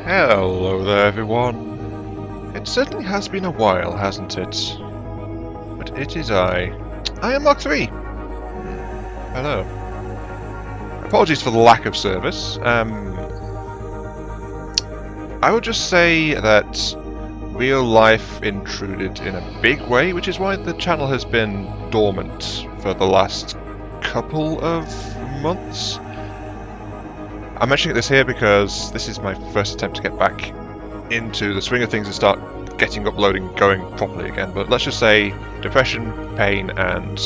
Hello there, everyone. It certainly has been a while, hasn't it? But it is I am Mark 3. Hello. Apologies for the lack of service. I would just say that real life intruded in a big way, which is why the channel has been dormant for the last couple of months. I'm mentioning this here because this is my first attempt to get back into the swing of things and start getting uploading going properly again. But let's just say depression, pain, and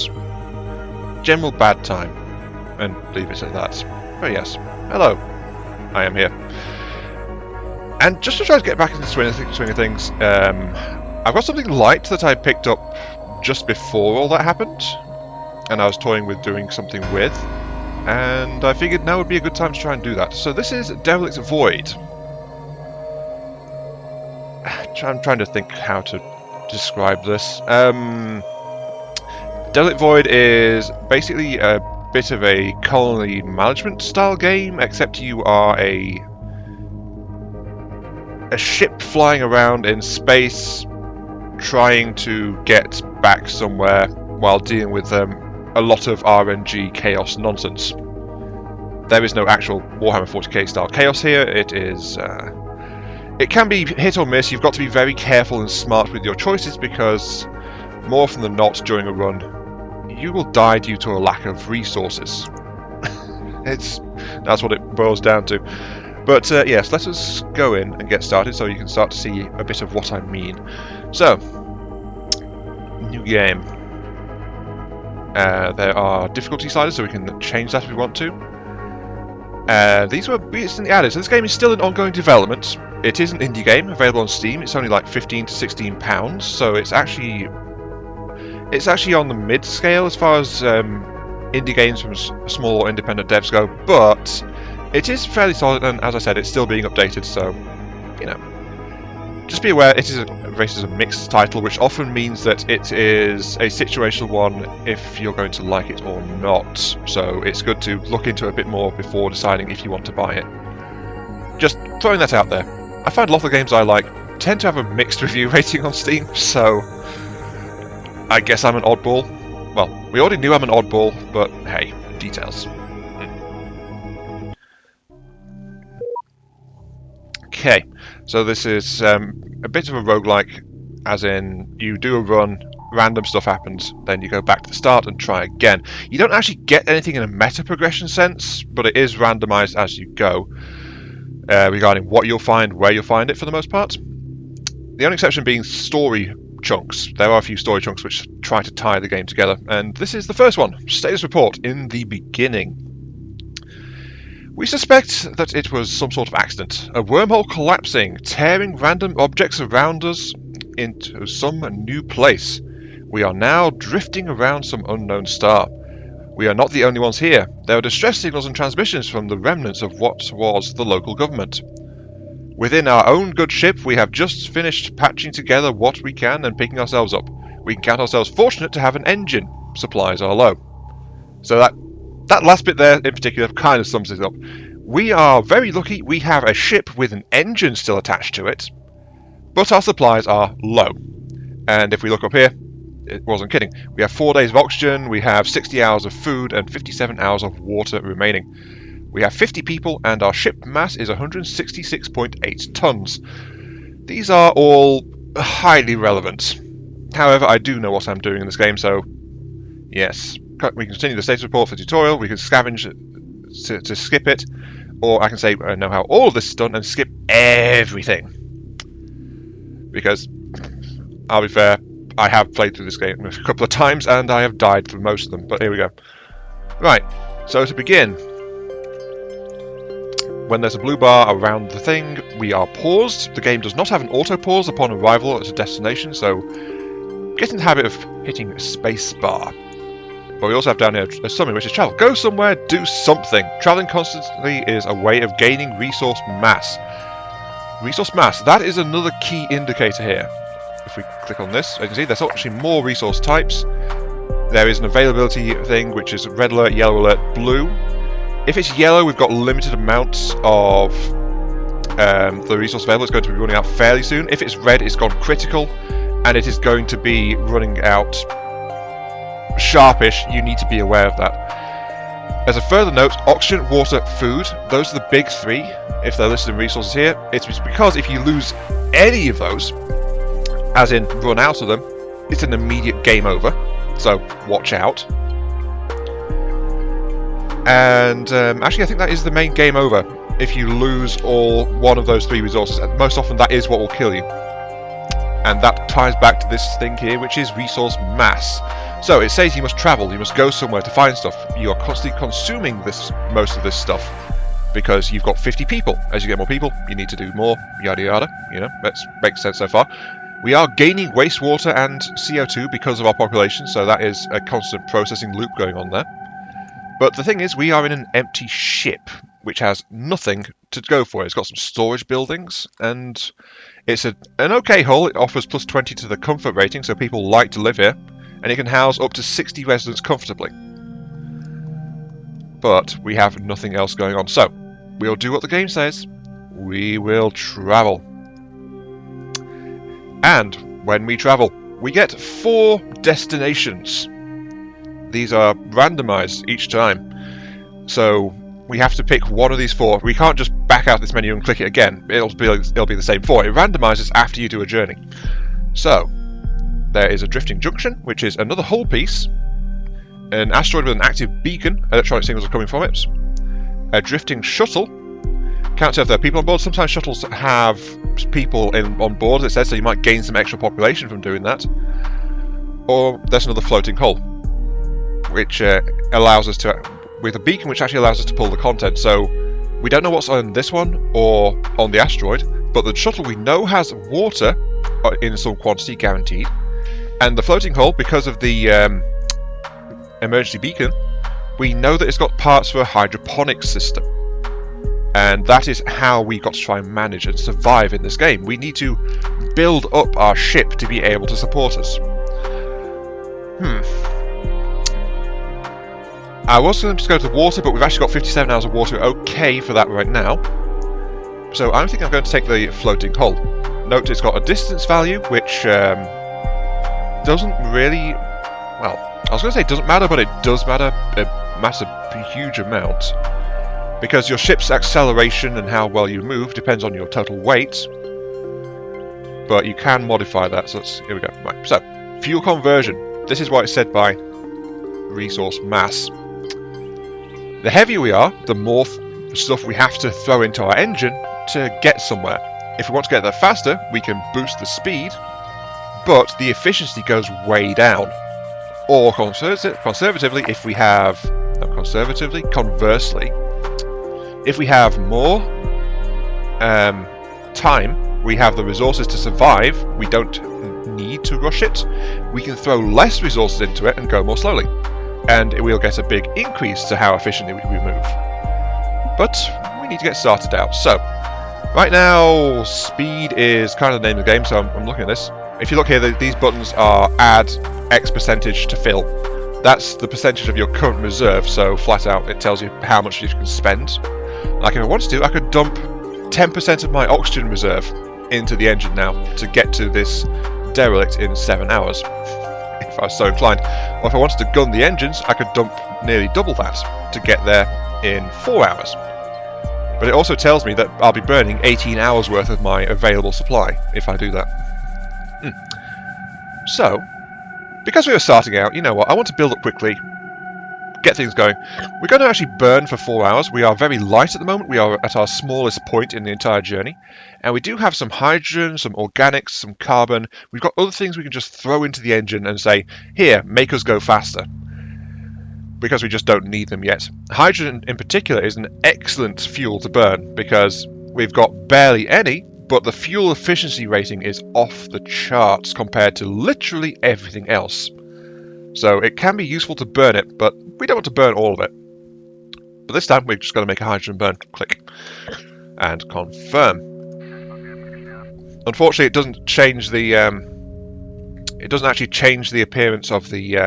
general bad time, and leave it at that. But yes, hello, I am here. And just to try to get back into the swing of things, I've got something light that I picked up just before all that happened, and I was toying with doing something with. And I figured now would be a good time to try and do that. So this is Derelict Void. I'm trying to think how to describe this. Derelict Void is basically a bit of a colony management style game, except you are a ship flying around in space trying to get back somewhere while dealing with a lot of RNG chaos nonsense. There is no actual Warhammer 40k style chaos here. It is, it can be hit or miss. You've got to be very careful and smart with your choices because more often than not during a run, you will die due to a lack of resources. That's what it boils down to. But yes, let us go in and get started so you can start to see a bit of what I mean. So, new game. There are difficulty sliders, so we can change that if we want to. These were recently added, so this game is still in ongoing development. It is an indie game, available on Steam. It's only like £15 to £16, so it's actually on the mid scale as far as indie games from small independent devs go. But it is fairly solid, and as I said, it's still being updated. So, you know, just be aware it is a mixed title, which often means that it is a situational one if you're going to like it or not. So it's good to look into it a bit more before deciding if you want to buy it. Just throwing that out there. I find a lot of the games I like tend to have a mixed review rating on Steam, so I guess I'm an oddball. Well, we already knew I'm an oddball, but hey, details. Okay, so this is a bit of a roguelike, as in you do a run, random stuff happens, then you go back to the start and try again. You don't actually get anything in a meta progression sense, but it is randomized as you go, regarding what you'll find, where you'll find it for the most part. The only exception being story chunks. There are a few story chunks which try to tie the game together, and this is the first one. Status report in the beginning. We suspect that it was some sort of accident. A wormhole collapsing, tearing random objects around us into some new place. We are now drifting around some unknown star. We are not the only ones here. There are distress signals and transmissions from the remnants of what was the local government. Within our own good ship, we have just finished patching together what we can and picking ourselves up. We can count ourselves fortunate to have an engine. Supplies are low. So that last bit there in particular kind of sums it up. We are very lucky we have a ship with an engine still attached to it, but our supplies are low. And if we look up here, it wasn't kidding. We have 4 days of oxygen, we have 60 hours of food, and 57 hours of water remaining. We have 50 people, and our ship mass is 166.8 tons. These are all highly relevant. However, I do know what I'm doing in this game, so yes. We can continue the status report for the tutorial, we can scavenge to skip it, or I can say I know how all of this is done and skip everything. Because, I'll be fair, I have played through this game a couple of times and I have died through most of them, but here we go. Right, so to begin, when there's a blue bar around the thing, we are paused. The game does not have an auto-pause upon arrival at a destination, so get in the habit of hitting space bar. But we also have down here a summary which is travel. Go somewhere, do something. Traveling constantly is a way of gaining resource mass. Resource mass, that is another key indicator here. If we click on this, you can see there's actually more resource types. There is an availability thing which is red alert, yellow alert, blue. If it's yellow, we've got limited amounts of the resource available is going to be running out fairly soon. If it's red, it's gone critical, and it is going to be running out sharpish. You need to be aware of that. As a further note, oxygen, water, food, those are the big three. If they're listed in resources here, it's because if you lose any of those, as in run out of them, it's an immediate game over. So watch out. And actually, I think that is the main game over. If you lose one of those three resources, most often that is what will kill you. And that ties back to this thing here, which is resource mass. So it says you must travel, you must go somewhere to find stuff. You are constantly consuming most of this stuff because you've got 50 people. As you get more people, you need to do more, yada yada. You know, that makes sense so far. We are gaining wastewater and CO2 because of our population, so that is a constant processing loop going on there. But the thing is, we are in an empty ship, which has nothing to go for. It's got some storage buildings, and it's an okay hull. It offers plus 20 to the comfort rating, so people like to live here, and it can house up to 60 residents comfortably. But we have nothing else going on, so we'll do what the game says. We will travel. And when we travel, we get 4 destinations. These are randomized each time, so we have to pick one of these 4. We can't just back out this menu and click it again. It'll be the same 4. It randomizes after you do a journey. So there is a drifting junction, which is another hull piece, an asteroid with an active beacon, electronic signals are coming from it, a drifting shuttle. Can't tell if there are people on board. Sometimes shuttles have people on board, it says, so you might gain some extra population from doing that. Or there's another floating hull, which allows us to, with a beacon, which actually allows us to pull the content. So we don't know what's on this one or on the asteroid, but the shuttle we know has water in some quantity, guaranteed. And the floating hull, because of the emergency beacon, we know that it's got parts for a hydroponics system. And that is how we got to try and manage and survive in this game. We need to build up our ship to be able to support us. I was going to go to water, but we've actually got 57 hours of water okay for that right now. So I think I'm going to take the floating hull. Note it's got a distance value, which doesn't really... Well, I was going to say it doesn't matter, but it does matter. It matters a huge amount. Because your ship's acceleration and how well you move depends on your total weight. But you can modify that, so here we go. Right, so, fuel conversion. This is what it's said by resource mass. The heavier we are, the more stuff we have to throw into our engine to get somewhere. If we want to get there faster, we can boost the speed, but the efficiency goes way down. Or conservatively, if we have... Not conservatively, conversely, if we have more time, we have the resources to survive, we don't need to rush it, we can throw less resources into it and go more slowly. And we'll get a big increase to how efficiently we move. But we need to get started out. So, right now, speed is kind of the name of the game, so I'm looking at this. If you look here, these buttons are add X percentage to fill. That's the percentage of your current reserve, so flat out it tells you how much you can spend. Like if I wanted to, I could dump 10% of my oxygen reserve into the engine now to get to this derelict in 7 hours, if I was so inclined. Or if I wanted to gun the engines, I could dump nearly double that to get there in 4 hours. But it also tells me that I'll be burning 18 hours worth of my available supply if I do that. So, because we were starting out, you know what, I want to build up quickly, get things going. We're going to actually burn for 4 hours. We are very light at the moment. We are at our smallest point in the entire journey. And we do have some hydrogen, some organics, some carbon. We've got other things we can just throw into the engine and say, here, make us go faster. Because we just don't need them yet. Hydrogen in particular is an excellent fuel to burn because we've got barely any, but the fuel efficiency rating is off the charts compared to literally everything else. So it can be useful to burn it, but we don't want to burn all of it. But this time we're just going to make a hydrogen burn. Click. And confirm. Unfortunately, it doesn't change the... it doesn't actually change the appearance of the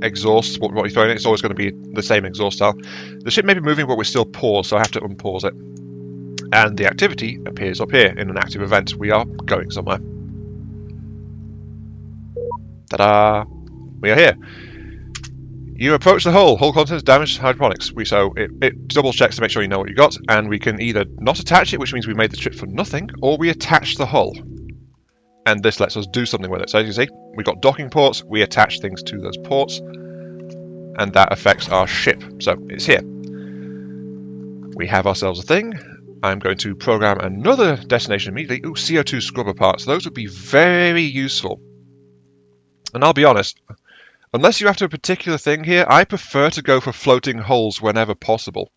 exhaust, what you're throwing in. It's always going to be the same exhaust style. The ship may be moving, but we're still paused, so I have to unpause it. And the activity appears up here in an active event. We are going somewhere. Ta-da! We are here. You approach the hull. Hull contents damaged hydroponics. So it double checks to make sure you know what you got, and we can either not attach it, which means we made the trip for nothing, or we attach the hull. And this lets us do something with it. So as you see, we've got docking ports, we attach things to those ports, and that affects our ship. So it's here. We have ourselves a thing. I'm going to program another destination immediately. Ooh, CO2 scrubber parts. Those would be very useful. And I'll be honest, unless you're after a particular thing here, I prefer to go for floating hulls whenever possible.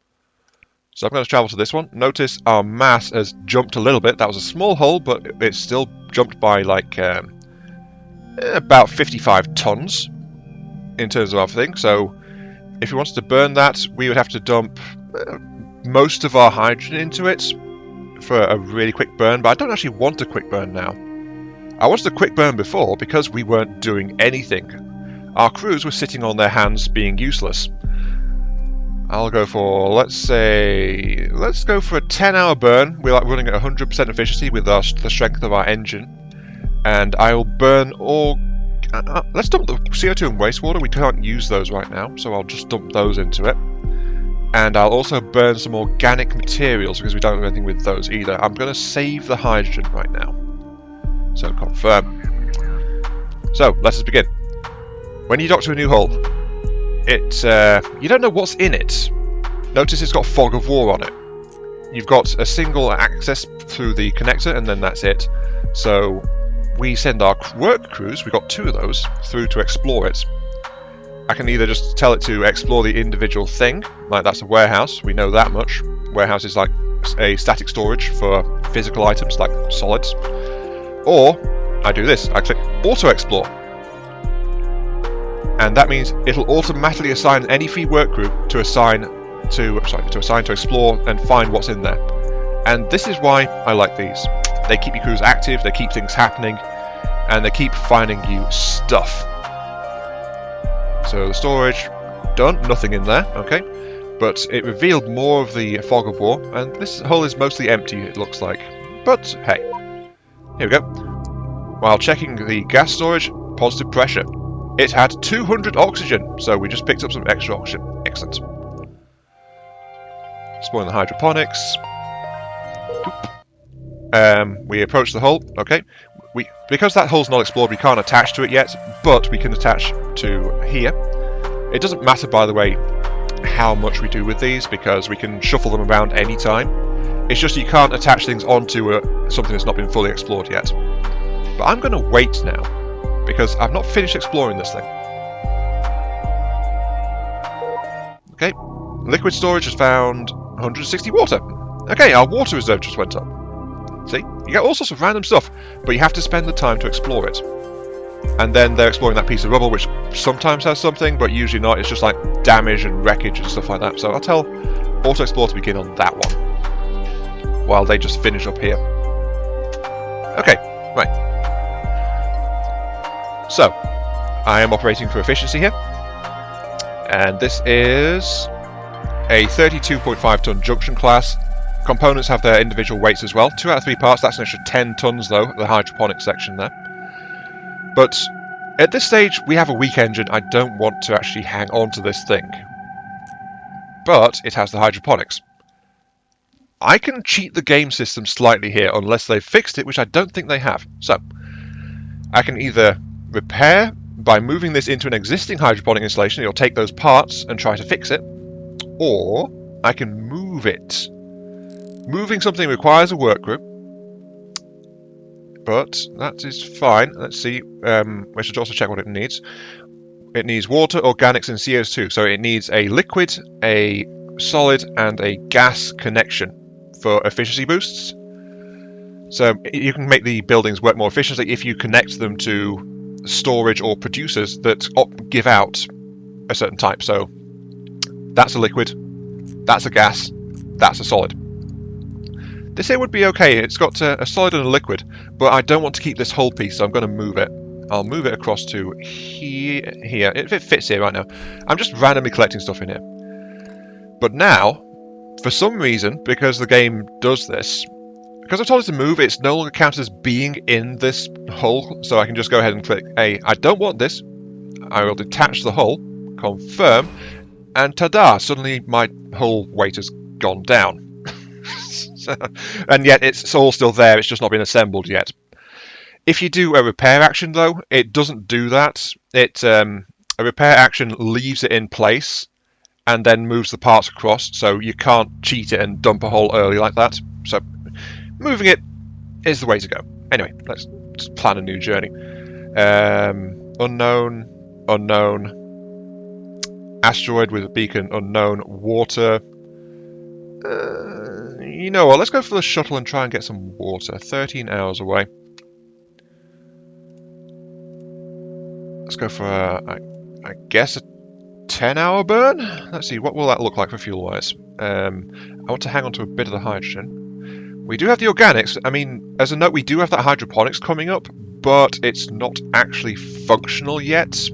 So I'm going to travel to this one. Notice our mass has jumped a little bit. That was a small hull, but it's still jumped by like about 55 tons in terms of our thing. So if we wanted to burn that, we would have to dump most of our hydrogen into it for a really quick burn. But I don't actually want a quick burn now. I wanted a quick burn before because we weren't doing anything. Our crews were sitting on their hands being useless. I'll go for, let's go for a 10-hour burn. We're like running at 100% efficiency with the strength of our engine. And I will burn all... let's dump the CO2 and wastewater. We can't use those right now, so I'll just dump those into it. And I'll also burn some organic materials because we don't have anything with those either. I'm going to save the hydrogen right now. So confirm. So let's begin. When you dock to a new hull, you don't know what's in it. Notice it's got fog of war on it. You've got a single access through the connector, and then that's it. So we send our work crews, we've got 2 of those, through to explore it. I can either just tell it to explore the individual thing, like that's a warehouse, we know that much. Warehouse is like a static storage for physical items like solids. Or I do this, I click auto explore. And that means it'll automatically assign any free work group to assign to explore and find what's in there. And this is why I like these. They keep your crews active, they keep things happening, and they keep finding you stuff. So the storage, done, nothing in there, okay. But it revealed more of the fog of war, and this hull is mostly empty, it looks like. But hey, here we go. While checking the gas storage, positive pressure. It had 200 oxygen, so we just picked up some extra oxygen. Excellent. Exploring the hydroponics. We approach the hull. Okay. Because that hull's not explored, we can't attach to it yet, but we can attach to here. It doesn't matter, by the way, how much we do with these, because we can shuffle them around any time. It's just you can't attach things onto something that's not been fully explored yet. But I'm going to wait now, because I've not finished exploring this thing. Okay, liquid storage has found 160 water. Okay, our water reserve just went up. See, you get all sorts of random stuff, but you have to spend the time to explore it. And then they're exploring that piece of rubble, which sometimes has something, but usually not. It's just like damage and wreckage and stuff like that. So I'll tell auto explore to begin on that one, while they just finish up here. Okay, right. So, I am operating for efficiency here, and this is a 32.5 ton junction class. Components have their individual weights as well. 2 out of 3 parts, that's an extra 10 tons though, the hydroponic section there. But at this stage, we have a weak engine. I don't want to actually hang on to this thing. But it has the hydroponics. I can cheat the game system slightly here, unless they've fixed it, which I don't think they have. So, I can either repair by moving this into an existing hydroponic installation. It'll take those parts and try to fix it, or I can move it. Moving something requires a work group, but that is fine. Let's see. We should also check what it needs. It needs water, organics, and CO2. So it needs a liquid, a solid, and a gas connection for efficiency boosts. So you can make the buildings work more efficiently if you connect them to storage or producers that give out a certain type. So that's a liquid, that's a gas, that's a solid. This here would be okay. It's got a solid and a liquid, but I don't want to keep this whole piece, so I'm going to move it. I'll move it across to here. If it fits here right now. I'm just randomly collecting stuff in here. But now, for some reason, because the game does this, because I've told it to move, it's no longer counted as being in this hull, so I can just go ahead and click A. I don't want this. I will detach the hull, confirm, and ta-da! Suddenly my hull weight has gone down. And yet it's all still there, it's just not been assembled yet. If you do a repair action, though, it doesn't do that. A repair action leaves it in place and then moves the parts across, so you can't cheat it and dump a hole early like that. So moving it is the way to go. Anyway, let's just plan a new journey. Unknown, unknown. Asteroid with a beacon, unknown. Water. You know what, let's go for the shuttle and try and get some water. 13 hours away. Let's go for, I guess, a 10-hour burn? Let's see, what will that look like for fuel-wise? I want to hang on to a bit of the hydrogen. We do have the organics. I mean, as a note, we do have that hydroponics coming up, but it's not actually functional yet.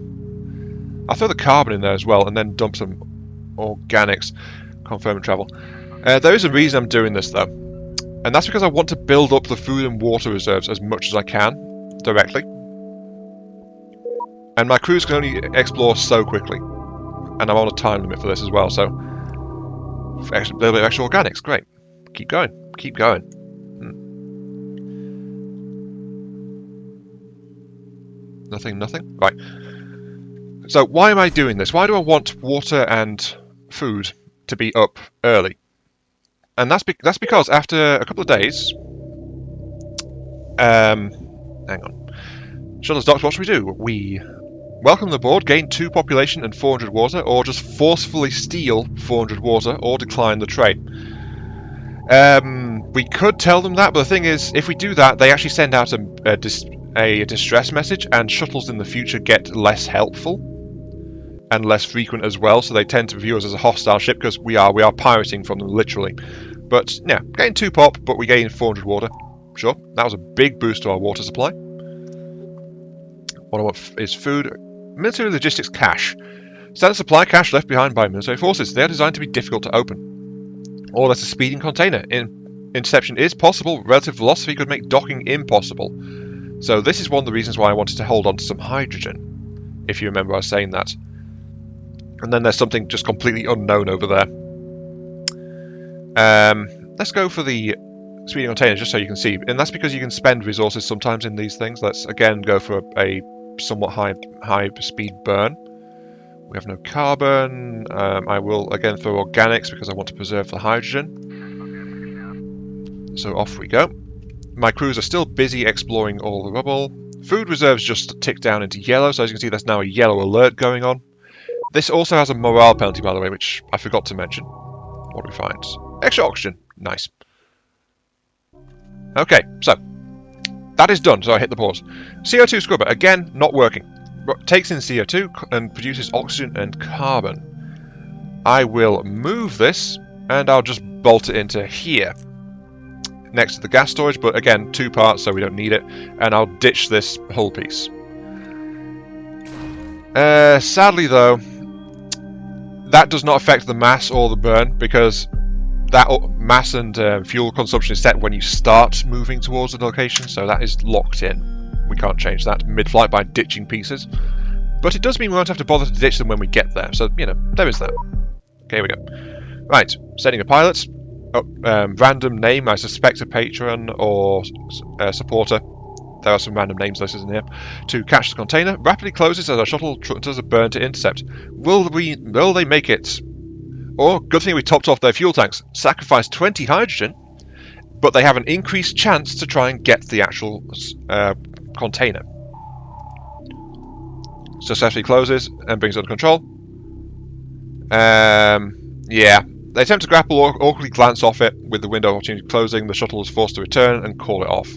I'll throw the carbon in there as well, and then dump some organics. Confirm and travel. There is a reason I'm doing this, though. And that's because I want to build up the food and water reserves as much as I can, directly. And my crews can only explore so quickly. And I'm on a time limit for this as well, so... a little bit of extra organics, great. Keep going, keep going. Nothing? Right. So, why am I doing this? Why do I want water and food to be up early? And that's because after a couple of days... hang on. Shuttle's docked, what should we do? We welcome the board, gain 2 population and 400 water, or just forcefully steal 400 water, or decline the trade. We could tell them that, but the thing is, if we do that, they actually send out a distress message, and shuttles in the future get less helpful and less frequent as well, so they tend to view us as a hostile ship, because we are pirating from them, literally. But, yeah, gain 2 pop, but we gain 400 water. Sure, that was a big boost to our water supply. What I want is food. Military logistics cache. Standard supply cache left behind by military forces. They are designed to be difficult to open. Or that's a speeding container. Interception is possible. Relative velocity could make docking impossible. So this is one of the reasons why I wanted to hold on to some hydrogen. If you remember I was saying that. And then there's something just completely unknown over there. Let's go for the speeding container just so you can see. And that's because you can spend resources sometimes in these things. Let's again go for a somewhat high speed burn. We have no carbon. I will again throw organics because I want to preserve the hydrogen. So off we go. My crews are still busy exploring all the rubble. Food reserves just tick down into yellow, so as you can see there's now a yellow alert going on. This also has a morale penalty, by the way, which I forgot to mention. What do we find? Extra oxygen. Nice. Okay, so that is done, so I hit the pause. CO2 scrubber, again, not working. Takes in CO2 and produces oxygen and carbon. I will move this, and I'll just bolt it into here. Next to the gas storage, but again, 2 parts, so we don't need it. And I'll ditch this hull piece. Sadly, though, that does not affect the mass or the burn, because that mass and fuel consumption is set when you start moving towards the location, so that is locked in. We can't change that mid-flight by ditching pieces. But it does mean we won't have to bother to ditch them when we get there, so, you know, there is that. Okay, here we go. Right, setting a pilot. Random name, I suspect a patron or supporter. There are some random names listed in here. To catch the container, rapidly closes as our shuttle does a burn to intercept. Will they make it? Or, good thing we topped off their fuel tanks. Sacrifice 20 hydrogen, but they have an increased chance to try and get the actual container. Successfully closes and brings it under control. Yeah. They attempt to grapple or awkwardly glance off it with the window of opportunity closing. The shuttle is forced to return and call it off.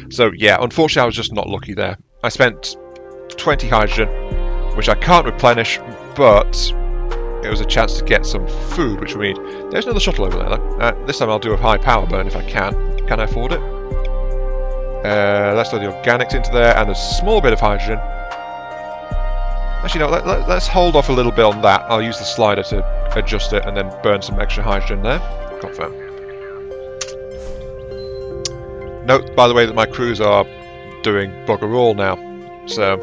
So, yeah, unfortunately I was just not lucky there. I spent 20 hydrogen, which I can't replenish, but it was a chance to get some food, which we need. There's another shuttle over there, though. This time I'll do a high power burn if I can. Can I afford it? Let's throw the organics into there, and a small bit of hydrogen. I Actually, no, let's hold off a little bit on that. I'll use the slider to adjust it and then burn some extra hydrogen there. Confirm. Note, by the way, that my crews are doing bugger all now. So,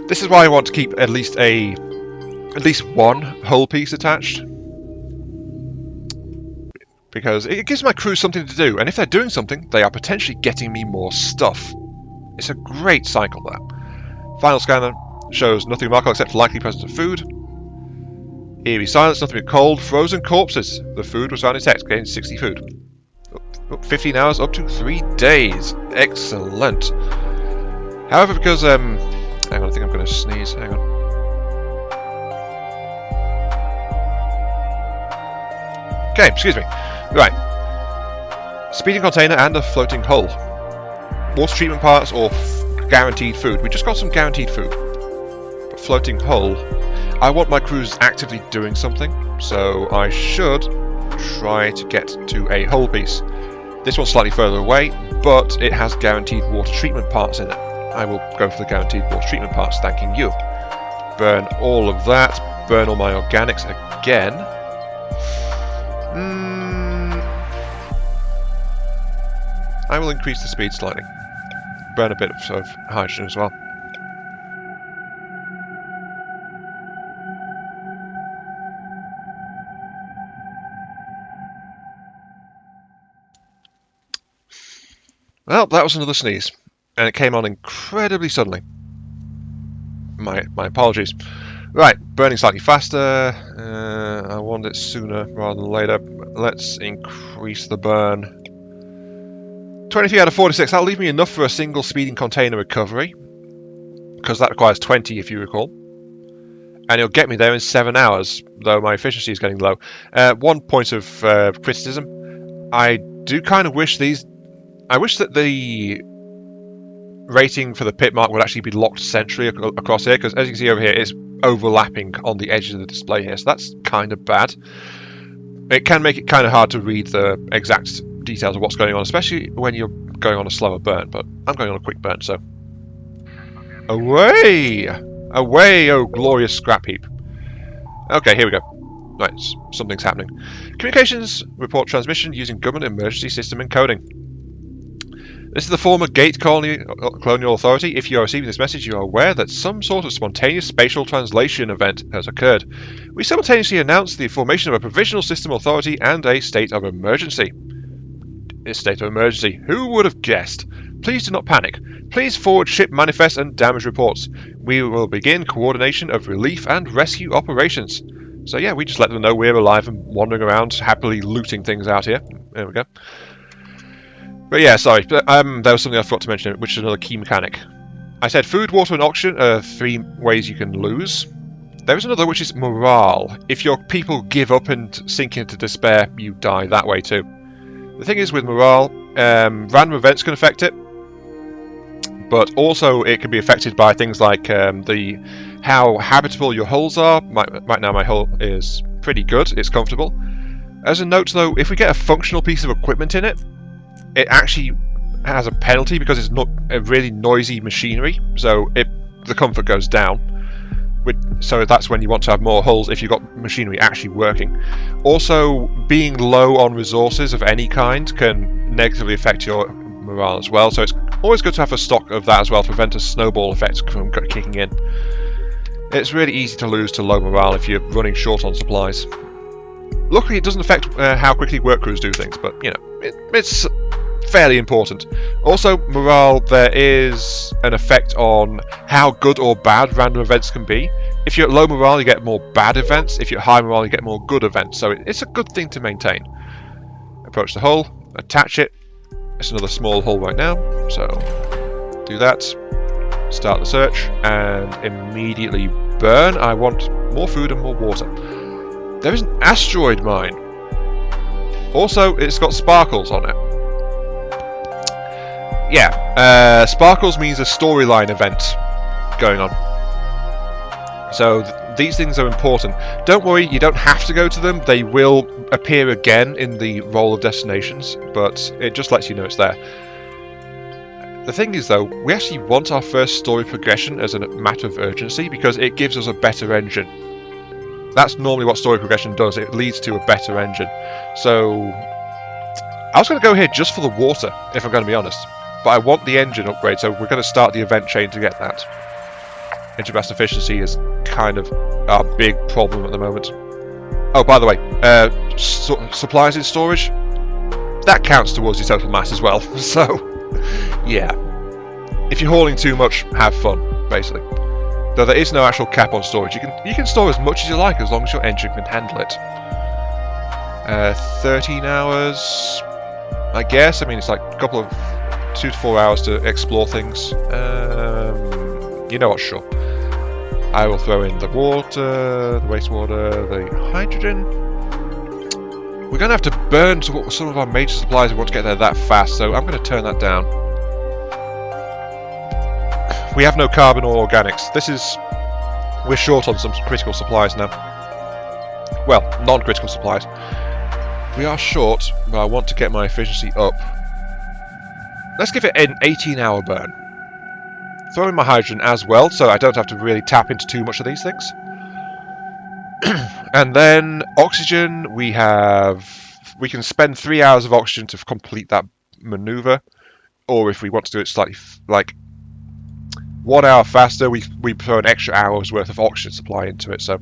this is why I want to keep at least one hull piece attached. Because it gives my crew something to do, and if they're doing something, they are potentially getting me more stuff. It's a great cycle, that. Final scanner shows nothing remarkable except likely presence of food. Eerie silence, nothing but cold, frozen corpses. The food was found in text, gained 60 food. 15 hours, up to 3 days. Excellent. However, because, hang on, I think I'm going to sneeze. Hang on. Okay, excuse me. Right. Speeding container and a floating hull. Water treatment parts or guaranteed food. We just got some guaranteed food. But floating hull. I want my crews actively doing something, so I should try to get to a hull piece. This one's slightly further away, but it has guaranteed water treatment parts in it. I will go for the guaranteed water treatment parts, thanking you. Burn all of that. Burn all my organics again. I will increase the speed slightly. Burn a bit of hydrogen as well. Well, that was another sneeze, and it came on incredibly suddenly. My apologies. Right, burning slightly faster. I want it sooner rather than later. Let's increase the burn. 23 out of 46. That'll leave me enough for a single speeding container recovery, because that requires 20 if you recall. And it'll get me there in 7 hours, though my efficiency is getting low. 1 point of criticism. I do kind of wish these... I wish that the rating for the pit mark would actually be locked centrally across here, because as you can see over here, it's overlapping on the edges of the display here, so that's kind of bad. It can make it kind of hard to read the exact details of what's going on, especially when you're going on a slower burn, but I'm going on a quick burn, so... Away! Away, oh glorious scrap heap. Okay, here we go. Right, something's happening. Communications, report transmission using government emergency system encoding. This is the former Gate Colonial Authority. If you are receiving this message, you are aware that some sort of spontaneous spatial translation event has occurred. We simultaneously announce the formation of a provisional system authority and a state of emergency. A state of emergency. Who would have guessed? Please do not panic. Please forward ship manifests and damage reports. We will begin coordination of relief and rescue operations. So yeah, we just let them know we're alive and wandering around, happily looting things out here. There we go. But yeah, sorry, there was something I forgot to mention, which is another key mechanic. I said food, water, and oxygen are 3 ways you can lose. There is another, which is morale. If your people give up and sink into despair, you die that way too. The thing is with morale, random events can affect it, but also it can be affected by things like how habitable your hulls are. Right now my hull is pretty good, it's comfortable. As a note though, if we get a functional piece of equipment in it, it actually has a penalty because it's not a really noisy machinery, so the comfort goes down. So that's when you want to have more hulls if you've got machinery actually working. Also, being low on resources of any kind can negatively affect your morale as well, so it's always good to have a stock of that as well to prevent a snowball effect from kicking in. It's really easy to lose to low morale if you're running short on supplies. Luckily, it doesn't affect how quickly work crews do things, but you know, it's fairly important. Also, morale, there is an effect on how good or bad random events can be. If you're at low morale, you get more bad events. If you're at high morale, you get more good events. So it's a good thing to maintain. Approach the hull, attach it. It's another small hull right now, so do that. Start the search and immediately burn. I want more food and more water. There is an asteroid mine. Also, it's got sparkles on it. Yeah, sparkles means a storyline event going on. So these things are important. Don't worry, you don't have to go to them. They will appear again in the roll of destinations, but it just lets you know it's there. The thing is, though, we actually want our first story progression as a matter of urgency because it gives us a better engine. That's normally what story progression does. It leads to a better engine. So I was going to go here just for the water, if I'm going to be honest. But I want the engine upgrade, so we're going to start the event chain to get that. Intermass efficiency is kind of our big problem at the moment. Oh, by the way, supplies in storage, that counts towards your total mass as well. So, yeah. If you're hauling too much, have fun, basically. Though there is no actual cap on storage. You can store as much as you like as long as your engine can handle it. 13 hours, I guess. I mean, it's like a couple of 2 to 4 hours to explore things. You know what? Sure. I will throw in the water, the wastewater, the hydrogen. We're going to have to burn some of our major supplies if we want to get there that fast, so I'm going to turn that down. We have no carbon or organics. We're short on some critical supplies now. Well, non-critical supplies. We are short, but I want to get my efficiency up. Let's give it an 18-hour burn. Throw in my hydrogen as well, so I don't have to really tap into too much of these things. And then oxygen, we can spend 3 hours of oxygen to complete that maneuver, or if we want to do it slightly like 1 hour faster, we throw an extra hour's worth of oxygen supply into it. So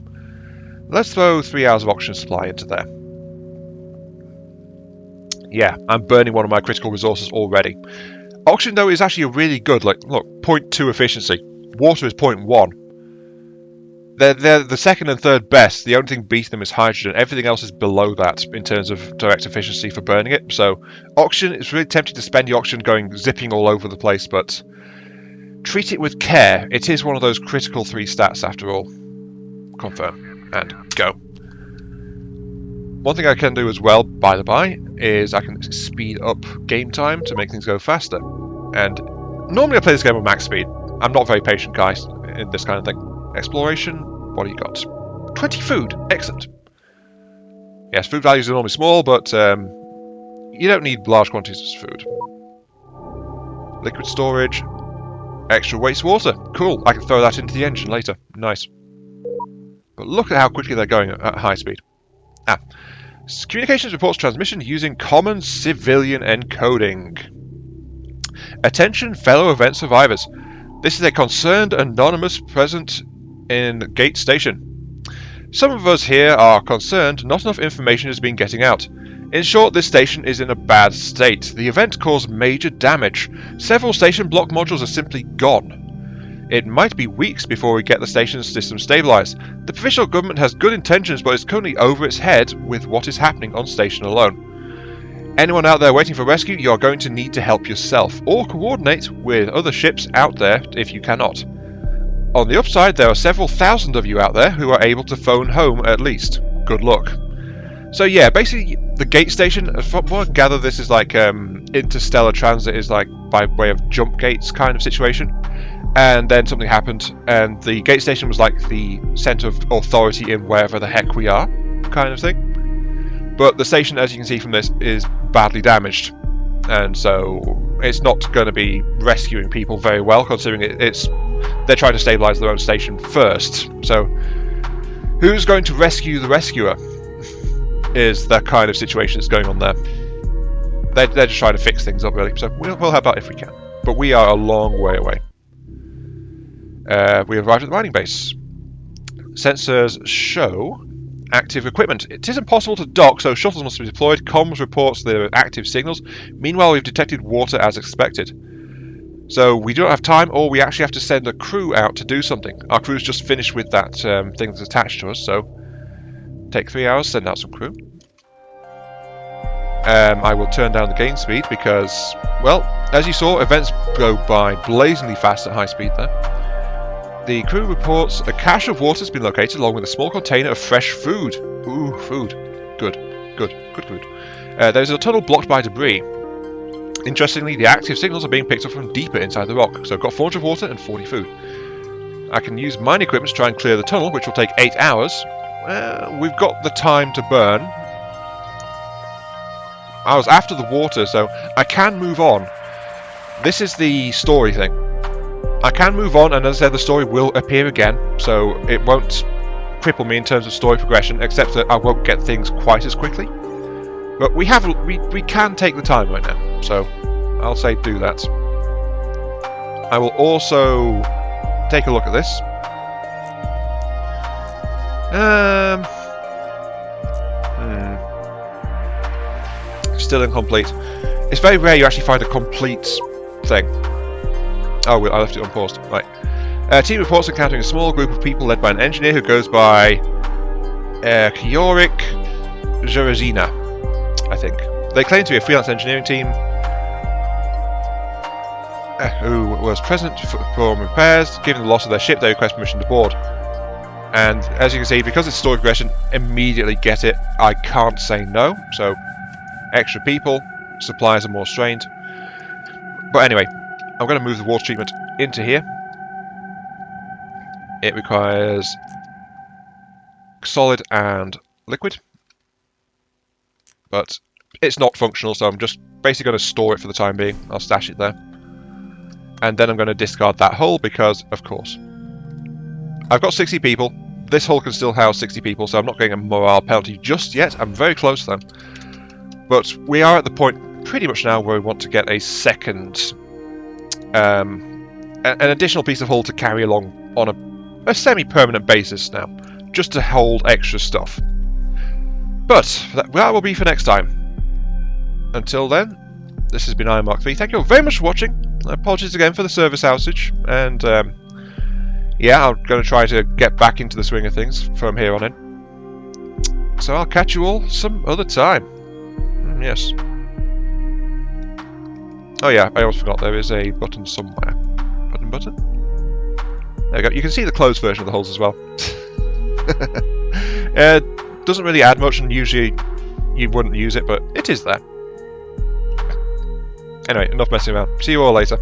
let's throw 3 hours of oxygen supply into there. Yeah, I'm burning one of my critical resources already. Oxygen, though, is actually a really good, like, look, 0.2 efficiency. Water is 0.1. They're the second and third best. The only thing beating them is hydrogen. Everything else is below that in terms of direct efficiency for burning it. So oxygen, it's really tempting to spend your oxygen going zipping all over the place, but treat it with care. It is one of those critical 3 stats after all. Confirm. And go. One thing I can do as well, by the by, is I can speed up game time to make things go faster. And normally I play this game at max speed. I'm not very patient, guys, in this kind of thing. Exploration, what do you got? 20 food, excellent. Yes, food values are normally small, but you don't need large quantities of food. Liquid storage, extra wastewater, cool. I can throw that into the engine later, nice. But look at how quickly they're going at high speed. Communications reports transmission using common civilian encoding. Attention, fellow event survivors. This is a concerned anonymous present in Gate Station. Some of us here are concerned not enough information has been getting out. In short, this station is in a bad state. The event caused major damage. Several station block modules are simply gone. It might be weeks before we get the station's system stabilized. The provincial government has good intentions, but is currently over its head with what is happening on station alone. Anyone out there waiting for rescue, you are going to need to help yourself, or coordinate with other ships out there if you cannot. On the upside, there are several thousand of you out there who are able to phone home at least. Good luck. So yeah, basically the gate station, from what I can gather, this is like interstellar transit is like by way of jump gates kind of situation. And then something happened, and the gate station was like the centre of authority in wherever the heck we are, kind of thing. But the station, as you can see from this, is badly damaged, and so it's not going to be rescuing people very well, considering they're trying to stabilise their own station first. So who's going to rescue the rescuer is the kind of situation that's going on there. They're just trying to fix things up, really. So we'll help out if we can, but we are a long way away. We arrived at the mining base. Sensors show active equipment. It is impossible to dock, so shuttles must be deployed. Comms reports the active signals. Meanwhile, we've detected water as expected. So we don't have time, or we actually have to send a crew out to do something. Our crew's just finished with that thing that's attached to us, so take 3 hours, send out some crew. I will turn down the gain speed because, well, as you saw, events go by blazingly fast at high speed there. The crew reports a cache of water has been located along with a small container of fresh food. Ooh, food. Good food. There's a tunnel blocked by debris. Interestingly, the active signals are being picked up from deeper inside the rock. So I've got 400 water and 40 food. I can use mine equipment to try and clear the tunnel, which will take 8 hours. We've got the time to burn. I was after the water, so I can move on. this is the story thing. I can move on, and as I said, the story will appear again, so it won't cripple me in terms of story progression, except that I won't get things quite as quickly. But we can take the time right now, so I'll say do that. I will also take a look at this. Still incomplete. It's very rare you actually find a complete thing. Oh, I left it unpaused. Right. Team reports encountering a small group of people led by an engineer who goes by Kiorik Jerezina, I think. They claim to be a freelance engineering team who was present for repairs. Given the loss of their ship, they request permission to board. And as you can see, because it's story progression, immediately get it. I can't say no. So, extra people, supplies are more strained. But anyway, I'm going to move the water treatment into here. It requires solid and liquid, but it's not functional, so I'm just basically going to store it for the time being. I'll stash it there. And then I'm going to discard that hull because, of course, I've got 60 people. This hull can still house 60 people, so I'm not getting a morale penalty just yet. I'm very close though. But we are at the point pretty much now where we want to get a second, an additional piece of hull to carry along on a semi-permanent basis now, just to hold extra stuff. But that will be for next time. Until then, this has been Iron Mark 3. Thank you all very much for watching. Apologies again for the service outage, and yeah, I'm going to try to get back into the swing of things from here on in. So I'll catch you all some other time. Yes. Oh yeah, I almost forgot there is a button somewhere. Button? There we go. You can see the closed version of the hulls as well. Doesn't really add much, and usually you wouldn't use it, but it is there. Anyway, enough messing around. See you all later.